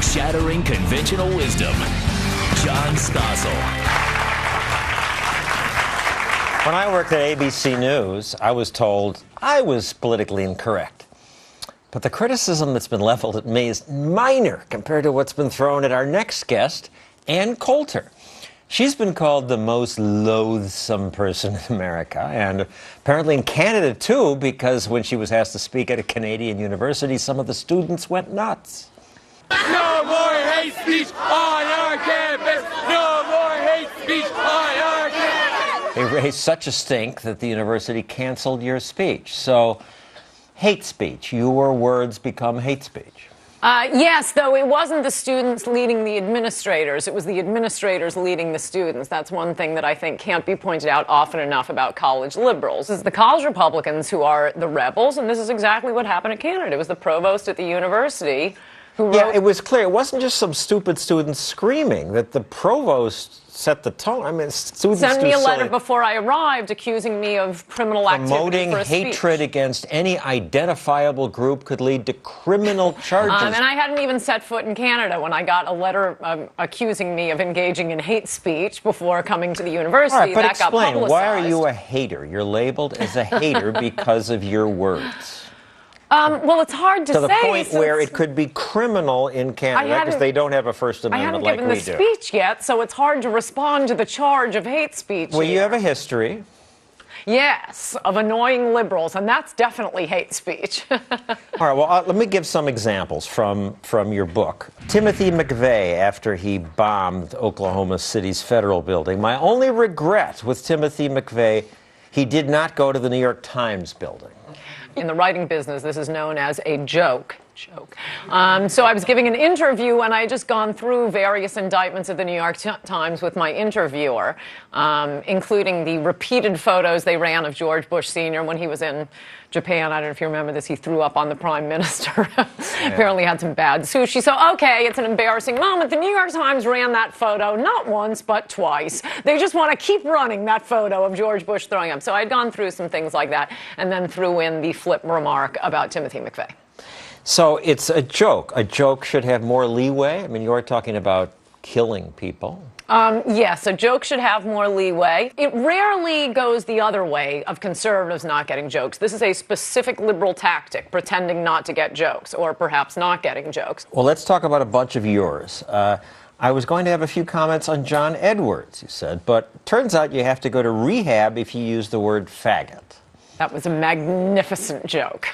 Shattering conventional wisdom, John Stossel. When I worked at ABC News, I was told I was politically incorrect. But the criticism that's been leveled at me is minor compared to what's been thrown at our next guest, Ann Coulter. She's been called the most loathsome person in America, and apparently in Canada too, because when she was asked to speak at a Canadian university, some of the students went nuts. No more hate speech on our campus! No more hate speech on our campus! They raised such a stink that the university canceled your speech. So, hate speech, your words become hate speech. Yes, though it wasn't the students leading the administrators. It was the administrators leading the students. That's one thing that I think can't be pointed out often enough about college liberals. It's the college Republicans who are the rebels, and this is exactly what happened at Canada. It was the provost at the university who wrote... Yeah, it was clear. It wasn't just some stupid students screaming, that the provost set the tone. I mean, students sent me a letter before I arrived accusing me of criminal activity promoting for a hatred speech. Against any identifiable group could lead to criminal charges. And I hadn't even set foot in Canada when I got a letter accusing me of engaging in hate speech before coming to the university. All right, but that explain, got publicized. why are you a hater? You're labeled as a hater because of your words. Well, it's hard to say. To the point where it could be criminal in Canada because they don't have a First Amendment like we do. I haven't given the speech yet, so it's hard to respond to the charge of hate speech. Well, you have a history. Yes, of annoying liberals, and that's definitely hate speech. All right, well, let me give some examples from your book. Timothy McVeigh, after he bombed Oklahoma City's federal building. My only regret with Timothy McVeigh, he did not go to the New York Times building. In the writing business, this is known as a joke. So I was giving an interview, and I had just gone through various indictments of the New York Times with my interviewer, including the repeated photos they ran of George Bush Sr. when he was in Japan. I don't know if you remember this. He threw up on the prime minister. Apparently had some bad sushi. So, okay, it's an embarrassing moment. The New York Times ran that photo not once, but twice. They just want to keep running that photo of George Bush throwing up. So I'd gone through some things like that and then threw in the flip remark about Timothy McVeigh. So it's a joke. A joke should have more leeway. I mean, you're talking about killing people. Yes, a joke should have more leeway. It rarely goes the other way of conservatives not getting jokes. This is a specific liberal tactic, pretending not to get jokes, or perhaps not getting jokes. Well, let's talk about a bunch of yours. I was going to have a few comments on John Edwards, you said, but turns out you have to go to rehab if you use the word faggot. That was a magnificent joke.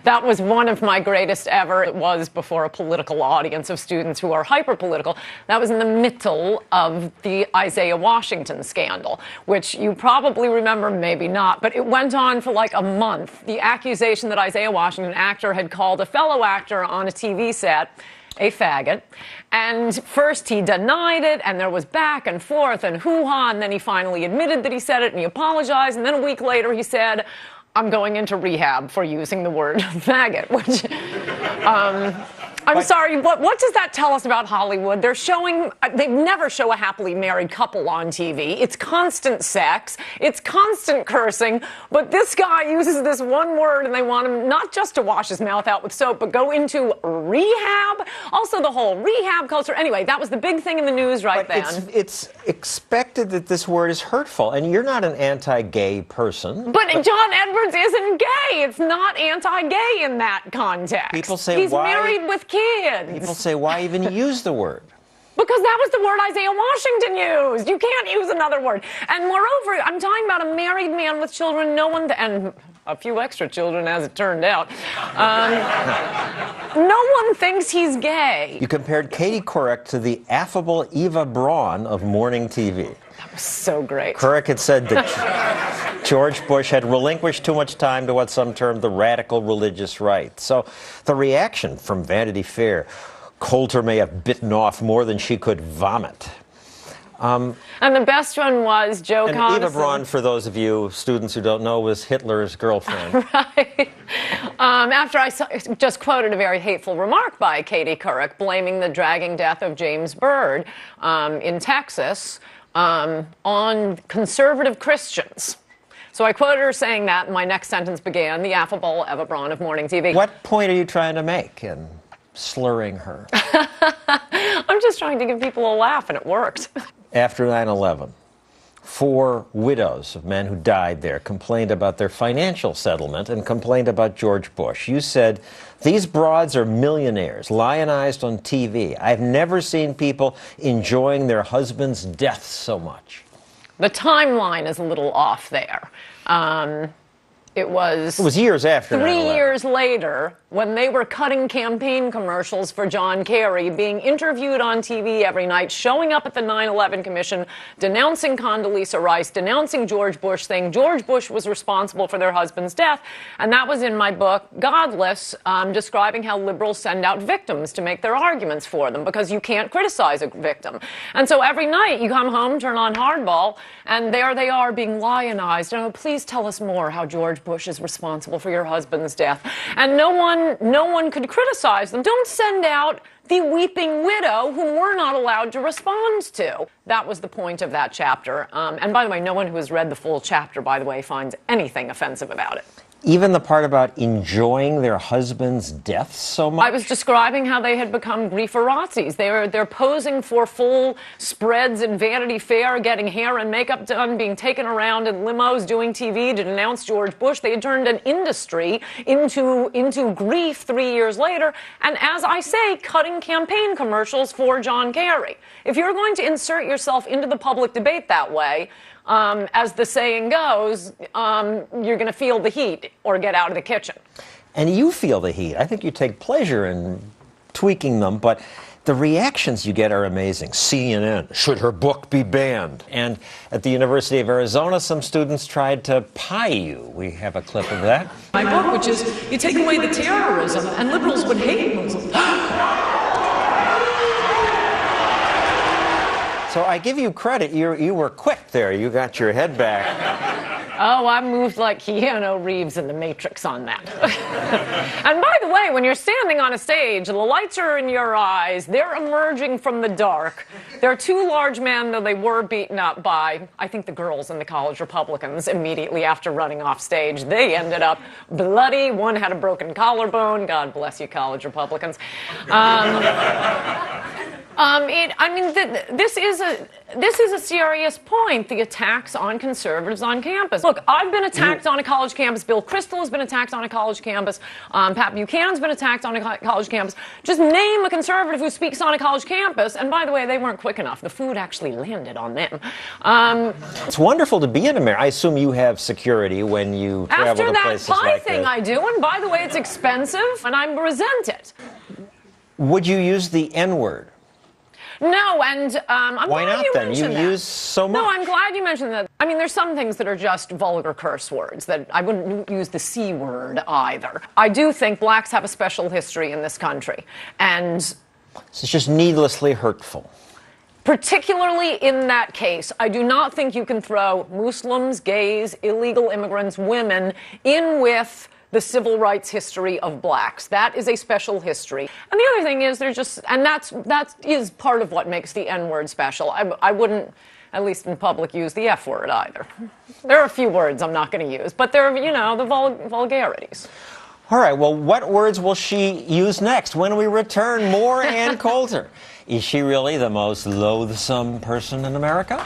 That was one of my greatest ever. It was before a political audience of students who are hyper-political. That was in the middle of the Isaiah Washington scandal, which you probably remember, maybe not, but it went on for like a month. The accusation that Isaiah Washington, an actor, had called a fellow actor on a TV set a faggot. And first he denied it, and there was back and forth and hoo-ha, and then he finally admitted that he said it, and he apologized, and then a week later he said, I'm going into rehab for using the word faggot, which, I'm sorry, what does that tell us about Hollywood? They never show a happily married couple on TV. It's constant sex, it's constant cursing, but this guy uses this one word and they want him not just to wash his mouth out with soap, but go into rehab. Also the whole rehab culture. Anyway, that was the big thing in the news then. It's expected that this word is hurtful, and you're not an anti-gay person. But John Edwards isn't gay. It's not anti-gay in that context. People say, he's married with kids. People say, why even use the word? Because that was the word Isaiah Washington used. You can't use another word. And moreover, I'm talking about a married man with children, and a few extra children, as it turned out. No one thinks he's gay. You compared Katie Couric to the affable Eva Braun of morning TV. That was so great. Couric had said that George Bush had relinquished too much time to what some termed the radical religious right. So the reaction from Vanity Fair, Coulter may have bitten off more than she could vomit. And the best one was Joe Conason. Eva Braun, for those of you students who don't know, was Hitler's girlfriend. Right. After I just quoted a very hateful remark by Katie Couric blaming the dragging death of James Byrd in Texas on conservative Christians. So I quoted her saying that, and my next sentence began, the affable Eva Braun of morning TV. What point are you trying to make? slurring her. I'm just trying to give people a laugh, and it worked. After 9/11, 4 widows of men who died there complained about their financial settlement and complained about George Bush. You said, these broads are millionaires, lionized on TV. I've never seen people enjoying their husband's death so much. The timeline is a little off there. It was years after 3 9/11. years later, when they were cutting campaign commercials for John Kerry, being interviewed on TV every night, showing up at the 9/11 Commission, denouncing Condoleezza Rice, denouncing George Bush, saying George Bush was responsible for their husband's death. And that was in my book, Godless, describing how liberals send out victims to make their arguments for them, because you can't criticize a victim. And so every night you come home, turn on Hardball, and there they are being lionized. Oh, please tell us more how George Bush is responsible for your husband's death. And no one could criticize them. Don't send out the weeping widow whom we're not allowed to respond to. That was the point of that chapter. And by the way, no one who has read the full chapter, by the way, finds anything offensive about it. Even the part about enjoying their husband's death so much? I was describing how they had become grieferazzis. They're posing for full spreads in Vanity Fair, getting hair and makeup done, being taken around in limos, doing TV to denounce George Bush. They had turned an industry into grief 3 years later. And as I say, cutting campaign commercials for John Kerry. If you're going to insert yourself into the public debate that way, as the saying goes, you're going to feel the heat or get out of the kitchen. And you feel the heat. I think you take pleasure in tweaking them, but the reactions you get are amazing. CNN, should her book be banned? And at the University of Arizona, some students tried to pie you. We have a clip of that. My book, which is, you take away the terrorism, and liberals would hate Muslims. So I give you credit. You were quick there. You got your head back. Oh, I moved like Keanu Reeves in The Matrix on that. And by the way, when you're standing on a stage, the lights are in your eyes, they're emerging from the dark. They're 2 large men, though they were beaten up by, I think, the girls in the college Republicans immediately after running off stage. They ended up bloody. One had a broken collarbone. God bless you, college Republicans. This is a serious point, the attacks on conservatives on campus. Look, I've been attacked on a college campus. Bill Kristol has been attacked on a college campus. Pat Buchanan's been attacked on a college campus. Just name a conservative who speaks on a college campus. And by the way, they weren't quick enough. The food actually landed on them. It's wonderful to be in America. I assume you have security when you travel to places like After that pie thing I do, and by the way, it's expensive, and I resent it. Would you use the N-word? No, and I'm Why glad not you then? mentioned You that. use so much. No, I'm glad you mentioned that. I mean, there's some things that are just vulgar curse words that I wouldn't use the C word either. I do think blacks have a special history in this country, and It's just needlessly hurtful. particularly in that case, I do not think you can throw Muslims, gays, illegal immigrants, women in with the civil rights history of blacks. That is a special history. And the other thing is, that is part of what makes the N-word special. I wouldn't, at least in public, use the F word either. There are a few words I'm not going to use, but they're, the vulgarities. All right, well, what words will she use next when we return? More Ann Coulter. Is she really the most loathsome person in America?